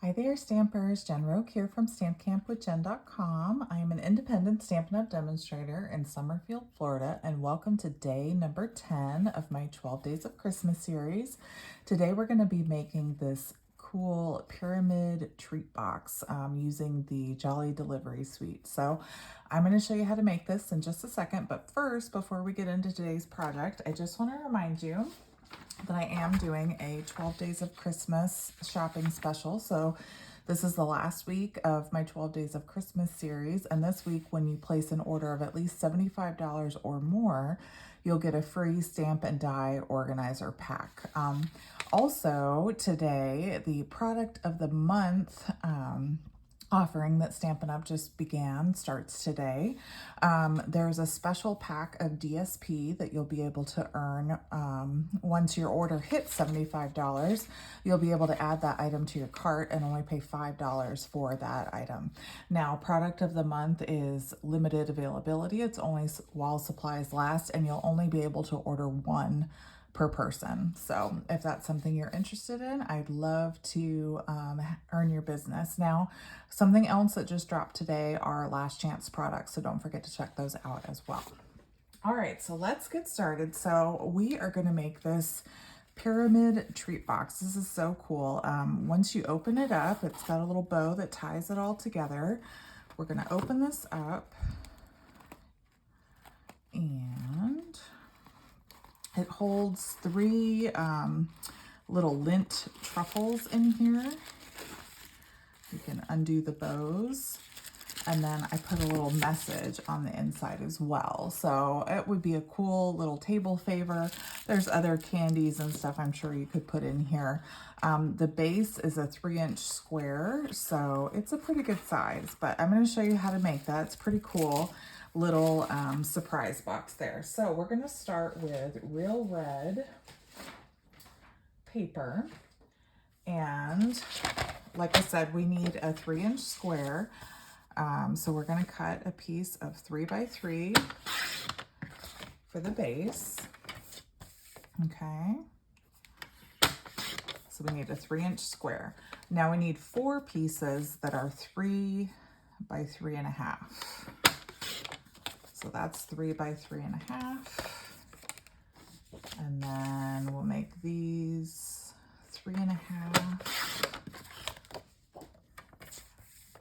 Hi there, Stampers. Jen Roque here from StampCampWithJen.com. I am an independent Stampin' Up! Demonstrator in Summerfield, Florida, and welcome to day number 10 of my 12 Days of Christmas series. Today we're going to be making this cool pyramid treat box using the Jolly Delivery Suite. So I'm going to show you how to make this in just a second, but first, before we get into today's project, I just want to remind you that I am doing a 12 Days of Christmas shopping special. So this is the last week of my 12 Days of Christmas series. And this week, when you place an order of at least $75 or more, you'll get a free stamp and die organizer pack. Also today, the product of the month offering that Stampin' Up! Just began starts today. There's a special pack of DSP that you'll be able to earn once your order hits $75. You'll be able to add that item to your cart and only pay $5 for that item. Now, product of the month is limited availability. It's only while supplies last, and you'll only be able to order one per person. So if that's something you're interested in, I'd love to earn your business. Now, something else that just dropped today are last chance products, so don't forget to check those out as well. All right, so let's get started. So we are going to make this pyramid treat box. This is so cool. Once you open it up, it's got a little bow that ties it all together. We're going to open this up, and it holds three little lint truffles in here. You can undo the bows. And then I put a little message on the inside as well. So it would be a cool little table favor. There's other candies and stuff I'm sure you could put in here. The base is a 3-inch square, so it's a pretty good size. But I'm going to show you how to make that. It's pretty cool. Little surprise box there. So we're going to start with real red paper, and like I said, we need a 3-inch square. So we're going to cut a piece of 3 by 3 for the base. Okay, so we need a 3-inch square. Now we need 4 pieces that are 3 by 3.5. So that's 3 by 3.5. And then we'll make these 3.5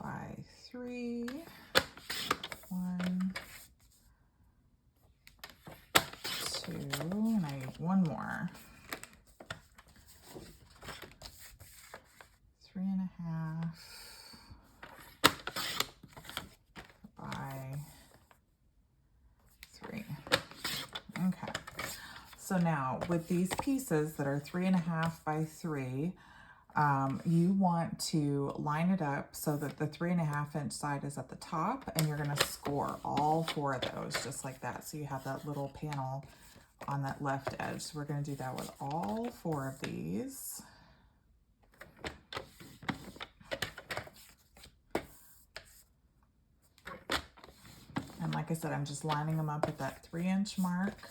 by 3. 1, 2, and I need one more. 3.5 by 3. Okay. So now with these pieces that are 3.5 by 3, you want to line it up so that the 3.5-inch side is at the top, and you're going to score all 4 of those just like that. So you have that little panel on that left edge. So we're going to do that with all 4 of these. And like I said, I'm just lining them up at that 3-inch mark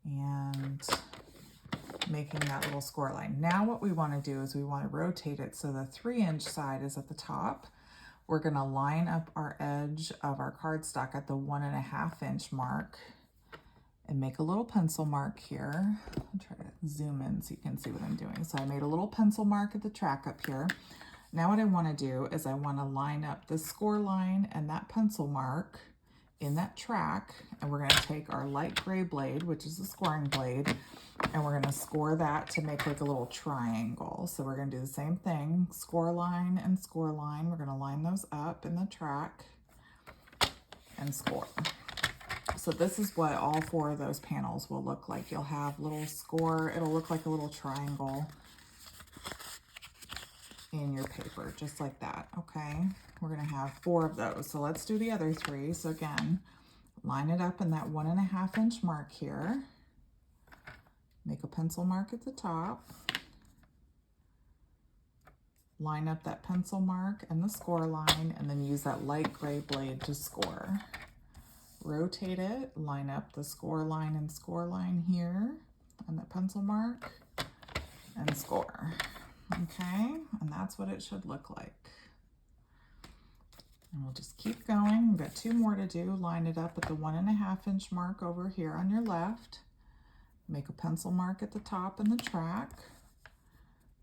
and making that little score line. Now what we want to do is we want to rotate it so the 3-inch side is at the top. We're going to line up our edge of our cardstock at the 1.5-inch mark and make a little pencil mark here. I'll try to zoom in so you can see what I'm doing. So I made a little pencil mark at the track up here. Now what I want to do is I want to line up the score line and that pencil mark in that track, and we're going to take our light gray blade, which is the scoring blade, and we're going to score that to make like a little triangle. So we're going to do the same thing, score line and score line. We're going to line those up in the track and score. So this is what all 4 of those panels will look like. You'll have little score, it'll look like a little triangle in your paper, just like that. Okay, we're going to have 4 of those. So let's do the other 3. So again, line it up in that 1.5-inch mark here. Make a pencil mark at the top. Line up that pencil mark and the score line, and then use that light gray blade to score. Rotate it, line up the score line and score line here, and the pencil mark, and score. Okay, and that's what it should look like. And we'll just keep going. We've got 2 more to do. Line it up at the 1.5 inch mark over here on your left. Make a pencil mark at the top in the track.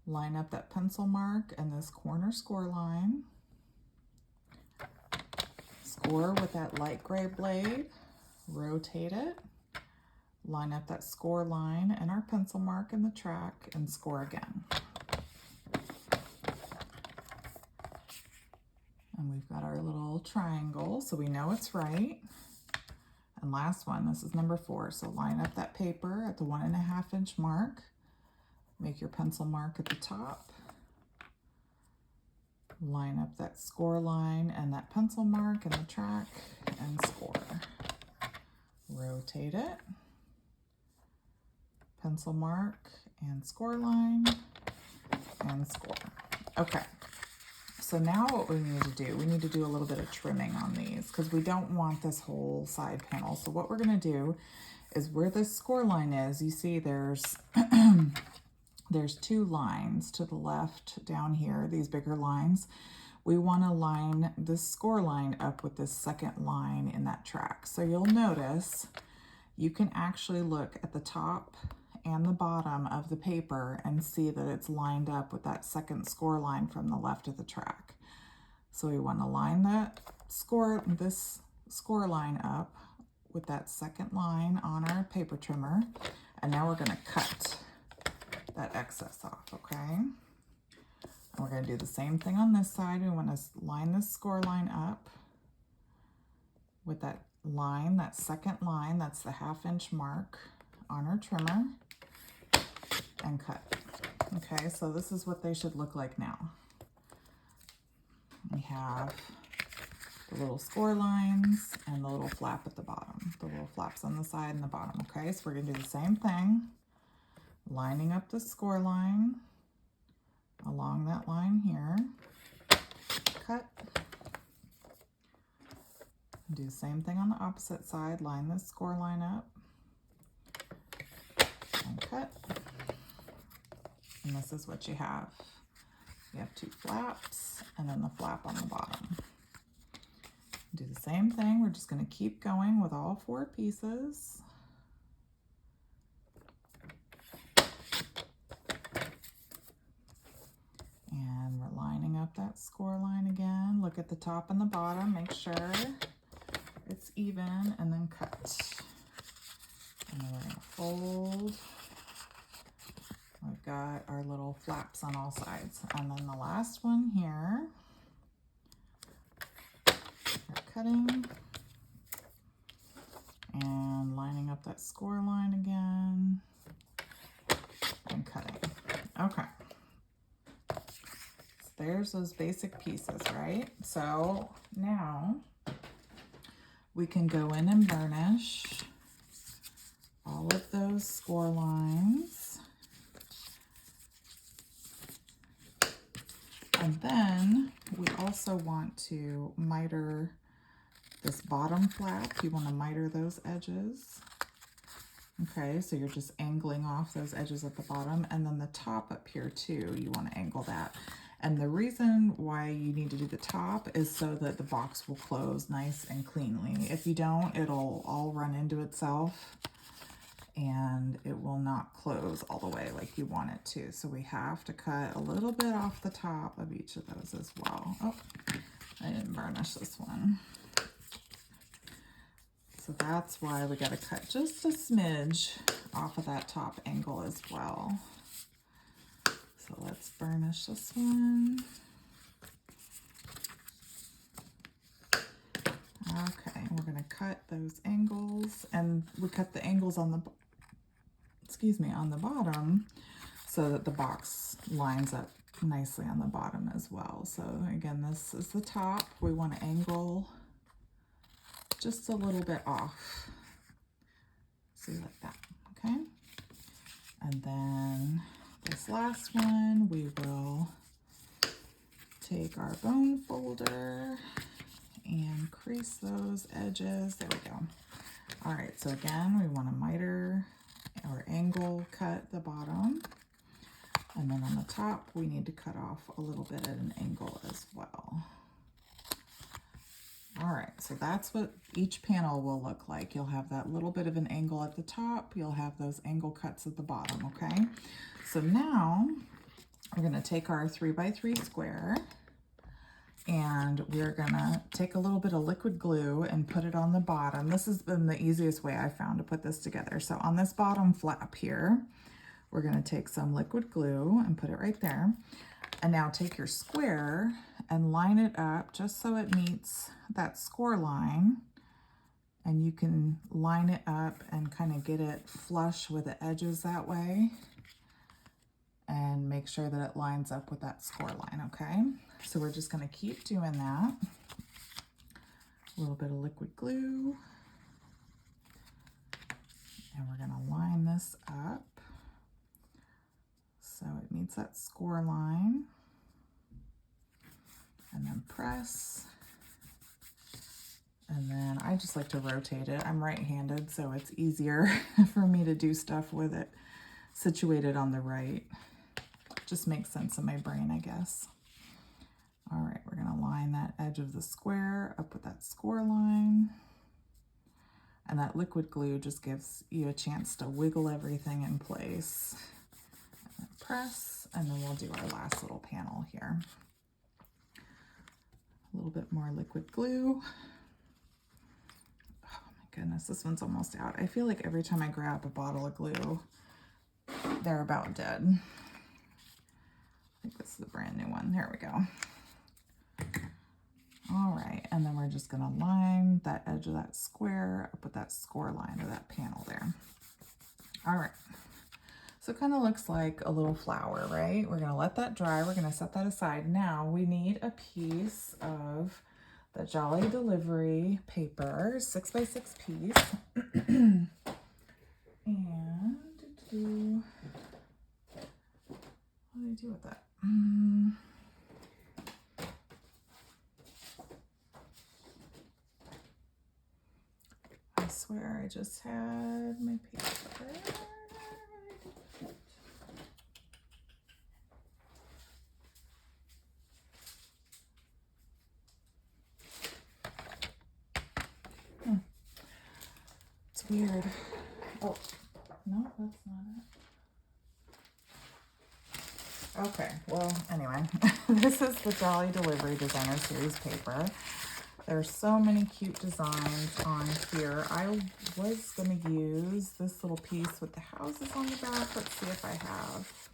Line up that pencil mark and this corner score line. Score with that light gray blade. Rotate it. Line up that score line and our pencil mark in the track and score again. And we've got our little triangle, so we know it's right. And last one, this is number 4. So line up that paper at the 1.5 inch mark. Make your pencil mark at the top. Line up that score line and that pencil mark in the track and score. Rotate it. Pencil mark and score line and score. Okay. So now what we need to do a little bit of trimming on these because we don't want this whole side panel. So what we're going to do is where this score line is, you see there's there's 2 lines to the left down here, these bigger lines. We want to line this score line up with this second line in that track. So you'll notice you can actually look at the top and the bottom of the paper and see that it's lined up with that second score line from the left of the track. So we want to line this score line up with that second line on our paper trimmer. And now we're going to cut that excess off, okay? And we're going to do the same thing on this side. We want to line this score line up with that line, that second line, that's the 1/2 inch mark on our trimmer, and cut. Okay, so this is what they should look like now. We have the little score lines and the little flap at the bottom, the little flaps on the side and the bottom, okay? So we're going to do the same thing, lining up the score line along that line here, cut. Do the same thing on the opposite side, line this score line up and cut. And this is what you have. You have 2 flaps and then the flap on the bottom. Do the same thing. We're just going to keep going with all 4 pieces. And we're lining up that score line again. Look at the top and the bottom. Make sure it's even and then cut. And then we're going to fold. We've got our little flaps on all sides. And then the last one here, we're cutting and lining up that score line again and cutting. Okay. So there's those basic pieces, right? So now we can go in and burnish all of those score lines. And then we also want to miter this bottom flap. You want to miter those edges. Okay, so you're just angling off those edges at the bottom. And then the top up here too, you want to angle that. And the reason why you need to do the top is so that the box will close nice and cleanly. If you don't, it'll all run into itself and it will not close all the way like you want it to. So we have to cut a little bit off the top of each of those as well. Oh, I didn't burnish this one. So that's why we got to cut just a smidge off of that top angle as well. So let's burnish this one. Okay, we're going to cut those angles, and we cut the angles on the on the bottom so that the box lines up nicely on the bottom as well. So again, this is the top. We want to angle just a little bit off. See, like that, okay? And then this last one, we will take our bone folder and crease those edges. There we go. All right, so again, we want to miter or angle cut the bottom. And then on the top, we need to cut off a little bit at an angle as well. All right, so that's what each panel will look like. You'll have that little bit of an angle at the top. You'll have those angle cuts at the bottom, okay? So now we're gonna take our 3x3 square and we're gonna take a little bit of liquid glue and put it on the bottom. This has been the easiest way I found to put this together. So on this bottom flap here, we're gonna take some liquid glue and put it right there. And now take your square and line it up just so it meets that score line. And you can line it up and kind of get it flush with the edges that way. And make sure that it lines up with that score line, okay? So we're just gonna keep doing that. A little bit of liquid glue. And we're gonna line this up so it meets that score line. And then press. And then I just like to rotate it. I'm right-handed, so it's easier for me to do stuff with it situated on the right. Just makes sense in my brain, I guess. All right, we're gonna line that edge of the square up with that score line. And that liquid glue just gives you a chance to wiggle everything in place. And then press, and then we'll do our last little panel here. A little bit more liquid glue. Oh my goodness, this one's almost out. I feel like every time I grab a bottle of glue, they're about dead. I think this is a brand new one. Here we go. All right, and then we're just gonna line that edge of that square up with that score line or that panel there. All right, so it kind of looks like a little flower, right? We're gonna let that dry. We're gonna set that aside. Now we need a piece of the Jolly Delivery paper, 6x6 piece. And what do I do with that? I swear I just had my paper. It's weird. Oh, no, that's not it. Okay, well, anyway, this is the Jolly Delivery Designer Series paper. There's so many cute designs on here. I was going to use this little piece with the houses on the back. Let's see if I have.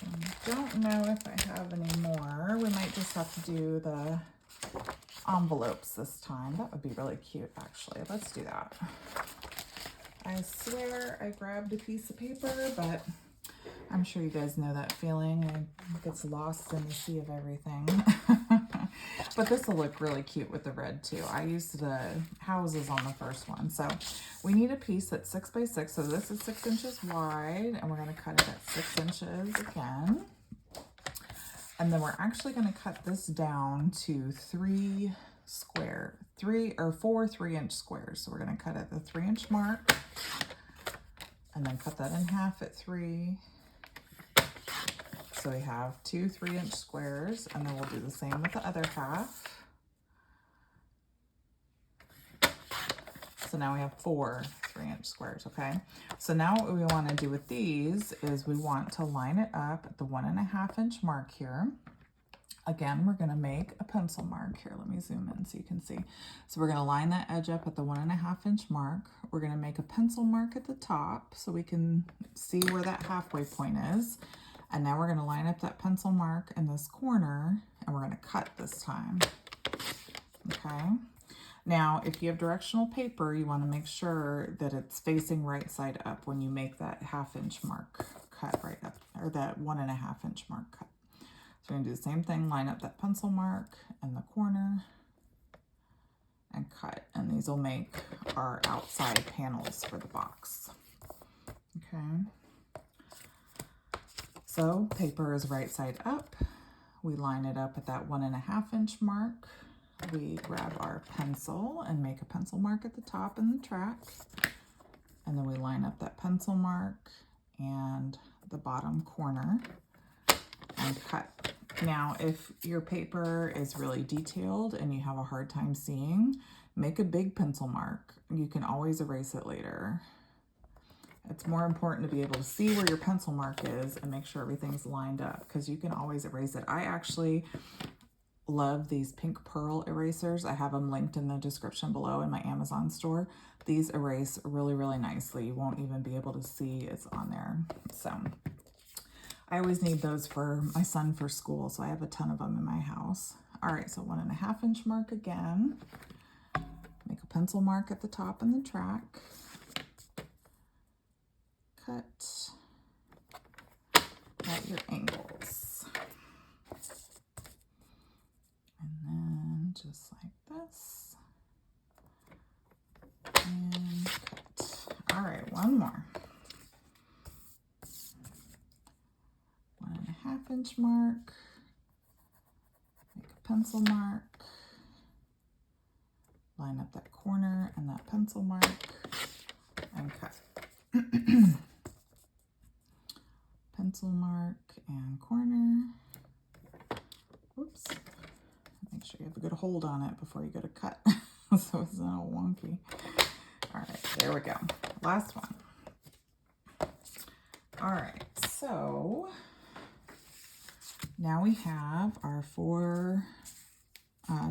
I don't know if I have any more. We might just have to do the envelopes this time. That would be really cute, actually. Let's do that. I swear I grabbed a piece of paper, but I'm sure you guys know that feeling. It gets lost in the sea of everything. But this will look really cute with the red too. I used the houses on the first one. So we need a piece that's 6x6. So this is 6 inches wide, and we're going to cut it at 6 inches again. And then we're actually going to cut this down to 4 3-inch squares. So we're going to cut at the 3-inch mark and then cut that in half at 3. So we have 2 3-inch squares, and then we'll do the same with the other half. So now we have 4 3-inch squares, okay? So now what we want to do with these is we want to line it up at the 1.5-inch mark here. Again, we're going to make a pencil mark here. Let me zoom in so you can see. So we're going to line that edge up at the 1.5-inch mark. We're going to make a pencil mark at the top so we can see where that halfway point is. And now we're going to line up that pencil mark in this corner, and we're going to cut this time. Okay. Now, if you have directional paper, you want to make sure that it's facing right side up when you make that 1/2-inch mark cut right up, or that 1.5-inch mark cut. So we're going to do the same thing, line up that pencil mark in the corner and cut. And these will make our outside panels for the box. Okay. So paper is right side up. We line it up at that 1.5-inch mark. We grab our pencil and make a pencil mark at the top in the track. And then we line up that pencil mark and the bottom corner. and cut. Now, if your paper is really detailed and you have a hard time seeing, make a big pencil mark. You can always erase it later. It's more important to be able to see where your pencil mark is and make sure everything's lined up, because you can always erase it. I actually love these pink pearl erasers. I have them linked in the description below in my Amazon store. These erase really, really nicely. You won't even be able to see it's on there. So I always need those for my son for school, so I have a ton of them in my house. All right, so 1.5 inch mark again. Make a pencil mark at the top in the track. Cut at your angles. And then just like this. And cut. All right, one more. 1.5 inch mark. Make a pencil mark. Line up that corner and that pencil mark and cut. Pencil mark and corner. Oops. Make sure you have a good hold on it before you go to cut so it's not all wonky. All right, there we go. Last one. All right, so now we have our 4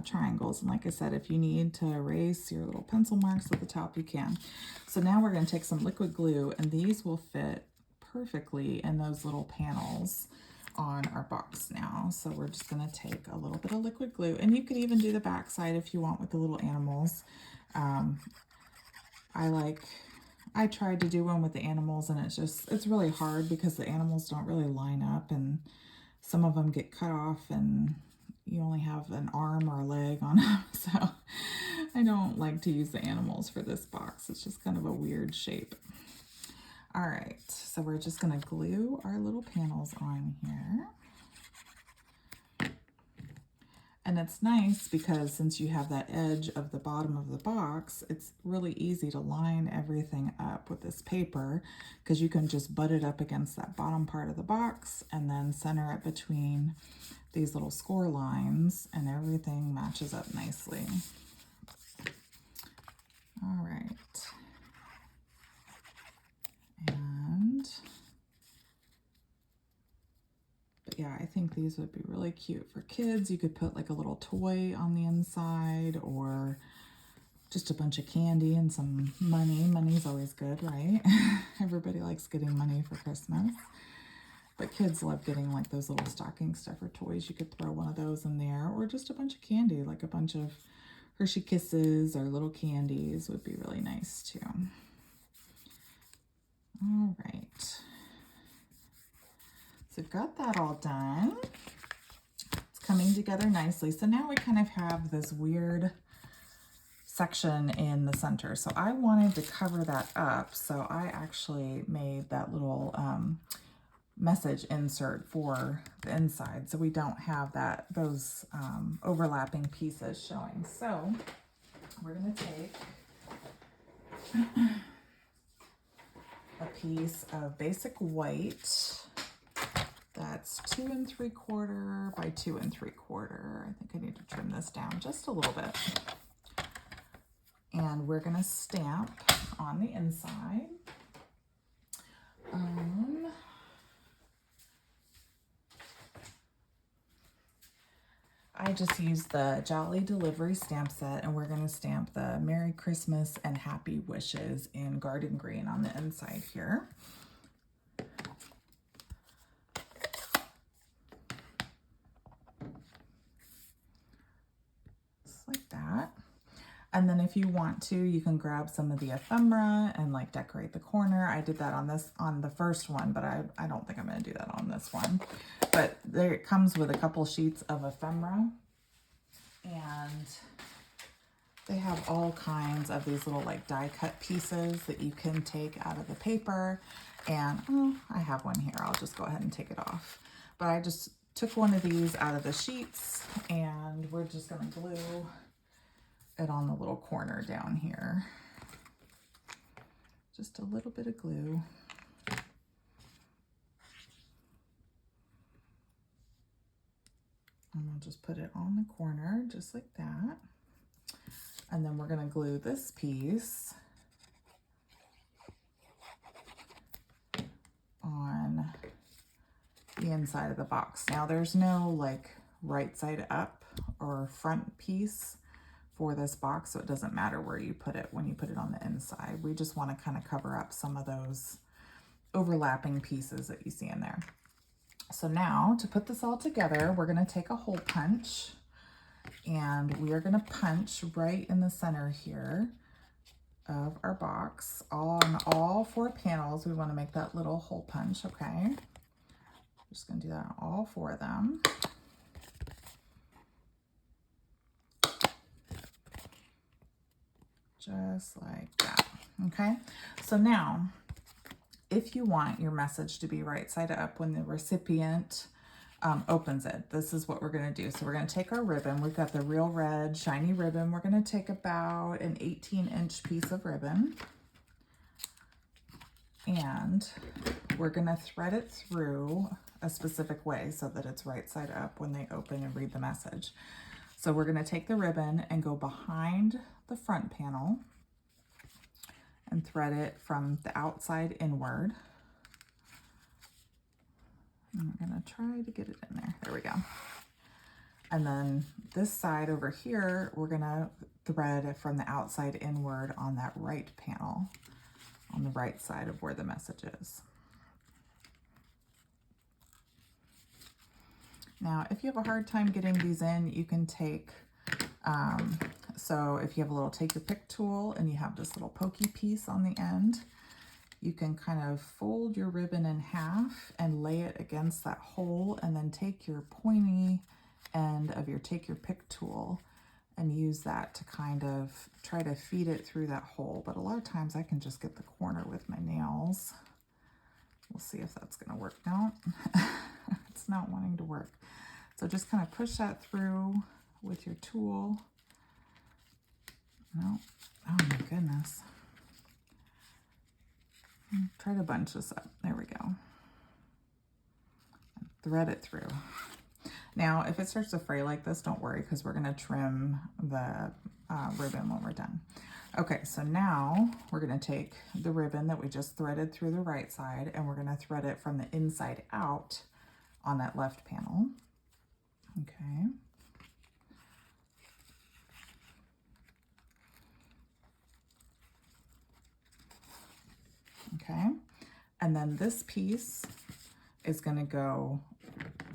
triangles, and like I said, if you need to erase your little pencil marks at the top, you can. So now we're going to take some liquid glue, and these will fit perfectly in those little panels on our box now. So we're just going to take a little bit of liquid glue, and you could even do the back side if you want with the little animals. I tried to do one with the animals, and it's really hard because the animals don't really line up, and some of them get cut off and you only have an arm or a leg on them. So I don't like to use the animals for this box. It's just kind of a weird shape. All right, so we're just gonna glue our little panels on here. And it's nice because since you have that edge of the bottom of the box, it's really easy to line everything up with this paper, because you can just butt it up against that bottom part of the box and then center it between these little score lines, and everything matches up nicely. All right. But yeah, I think these would be really cute for kids. You could put like a little toy on the inside, or just a bunch of candy and some money. Money's always good, right? Everybody likes getting money for Christmas. But kids love getting like those little stocking stuffer toys. You could throw one of those in there, or just a bunch of candy, like a bunch of Hershey Kisses or little candies would be really nice too. All right. So we've got that all done. It's coming together nicely. So now we kind of have this weird section in the center. So I wanted to cover that up. So I actually made that little message insert for the inside, so we don't have those overlapping pieces showing. So we're going to take a piece of basic white that's 2 3/4 by 2 3/4. I think I need to trim this down just a little bit. And we're going to stamp on the inside. I just used the Jolly Delivery stamp set, and we're going to stamp the Merry Christmas and Happy Wishes in garden green on the inside here. Just like that. And then if you want to, you can grab some of the ephemera and like decorate the corner. I did that on the first one, but I don't think I'm going to do that on this one. But there, it comes with a couple sheets of ephemera, and they have all kinds of these little like die cut pieces that you can take out of the paper. And I have one here. I'll just go ahead and take it off. But I just took one of these out of the sheets, and we're just going to glue it on the little corner down here. Just a little bit of glue. And I'll just put it on the corner just like that. And then we're going to glue this piece on the inside of the box. Now there's no like right side up or front piece for this box, so it doesn't matter where you put it when you put it on the inside. We just want to kind of cover up some of those overlapping pieces that you see in there. So now to put this all together, we're going to take a hole punch and we are going to punch right in the center here of our box. On all 4 panels, we want to make that little hole punch, okay? Just going to do that on all 4 of them. Just like that, okay? So now, if you want your message to be right side up when the recipient opens it, this is what we're going to do. So we're going to take our ribbon. We've got the real red shiny ribbon. We're going to take about an 18-inch piece of ribbon and we're going to thread it through a specific way so that it's right side up when they open and read the message. So we're going to take the ribbon and go behind the front panel and thread it from the outside inward. And we're going to try to get it in there. There we go. And then this side over here, we're going to thread from the outside inward on that right panel, on the right side of where the message is. Now, if you have a hard time getting these in, you can take, so if you have a little take your pick tool and you have this little pokey piece on the end, you can kind of fold your ribbon in half and lay it against that hole and then take your pointy end of your take your pick tool and use that to kind of try to feed it through that hole. But a lot of times I can just get the corner with my nails. We'll see if that's gonna work. No, it's not wanting to work. So just kind of push that through with your tool. No, oh my goodness. Try to bunch this up. There we go. Thread it through. Now, if it starts to fray like this, don't worry, because we're going to trim the ribbon when we're done. Okay, so now we're going to take the ribbon that we just threaded through the right side, and we're going to thread it from the inside out on that left panel. Okay. Okay, and then this piece is going to go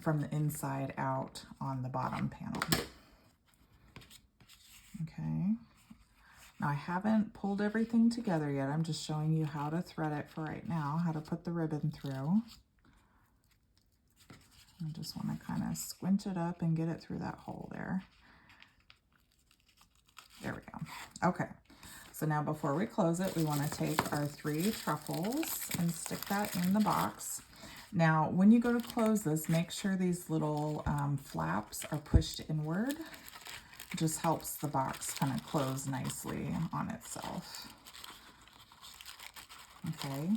from the inside out on the bottom panel. Okay, now I haven't pulled everything together yet. I'm just showing you how to thread it for right now, how to put the ribbon through. I just want to kind of squinch it up and get it through that hole there. There we go. Okay. So now before we close it, we want to take our 3 truffles and stick that in the box. Now, when you go to close this, make sure these little flaps are pushed inward. It just helps the box kind of close nicely on itself. Okay,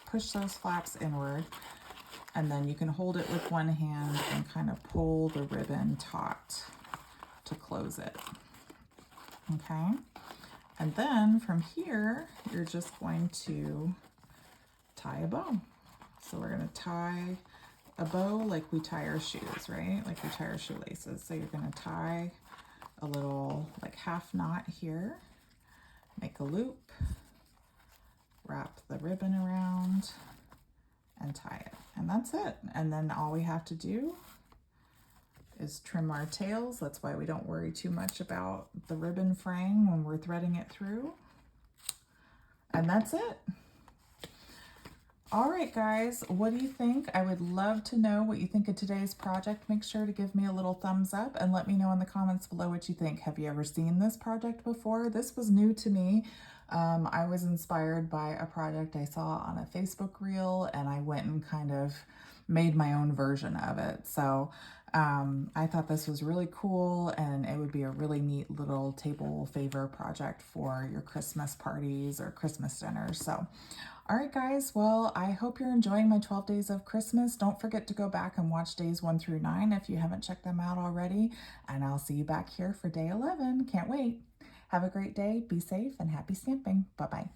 push those flaps inward, and then you can hold it with one hand and kind of pull the ribbon taut to close it. Okay. And then from here, you're just going to tie a bow. So we're going to tie a bow like we tie our shoes, right? Like we tie our shoelaces. So you're going to tie a little like half knot here, make a loop, wrap the ribbon around, and tie it. And that's it. And then all we have to do is trim our tails. That's why we don't worry too much about the ribbon fraying when we're threading it through. And that's it. All right, guys, what do you think? I would love to know what you think of today's project. Make sure to give me a little thumbs up and let me know in the comments below what you think. Have you ever seen this project before? This was new to me. I was inspired by a project I saw on a Facebook reel, and I went and kind of made my own version of it. So I thought this was really cool, and it would be a really neat little table favor project for your Christmas parties or Christmas dinners. So, All right, guys. Well, I hope you're enjoying my 12 days of Christmas. Don't forget to go back and watch days 1 through 9 if you haven't checked them out already. And I'll see you back here for day 11. Can't wait. Have a great day. Be safe and happy stamping. Bye-bye.